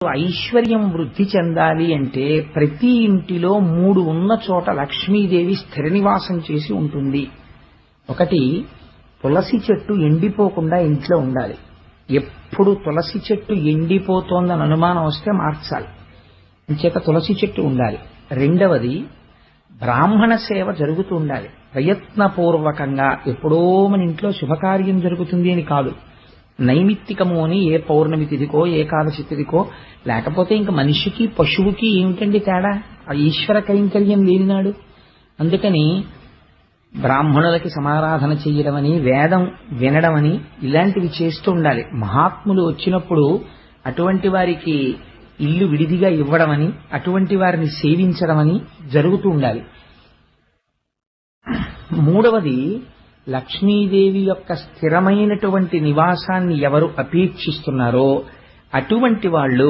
ఐశ్వర్యం వృద్ధి చెందాలి అంటే ప్రతి ఇంటిలో 3 ఉన్న చోట లక్ష్మీదేవి స్థిర నివాసం చేసి ఉంటుంది. ఒకటి, తులసి చెట్టు ఎండిపోకుండా ఇంట్లో ఉండాలి. ఎప్పుడు తులసి చెట్టు ఎండిపోతోందని అనుమానం వస్తే మార్చాలి, ఇంచేత తులసి చెట్టు ఉండాలి. రెండవది, బ్రాహ్మణ సేవ జరుగుతూ ఉండాలి. ప్రయత్నపూర్వకంగా ఎప్పుడో మన ఇంట్లో శుభకార్యం జరుగుతుంది అని కాదు, నైమిత్తికము అని ఏ పౌర్ణమి తిథికో ఏకాదశి తిథికో, లేకపోతే ఇంక మనిషికి పశువుకి ఏమిటండి తేడా, ఆ ఈశ్వర కైంకర్యం లేనినాడు. అందుకని బ్రాహ్మణులకి సమారాధన చెయ్యడమని, వేదం వినడమని ఇలాంటివి చేస్తూ ఉండాలి. మహాత్ములు వచ్చినప్పుడు అటువంటి వారికి ఇల్లు విడిదిగా ఇవ్వడమని, అటువంటి వారిని సేవించడమని జరుగుతూ ఉండాలి. మూడవది, లక్ష్మీదేవి యొక్క స్థిరమైనటువంటి నివాసాన్ని ఎవరు అపేక్షిస్తున్నారో అటువంటి వాళ్ళు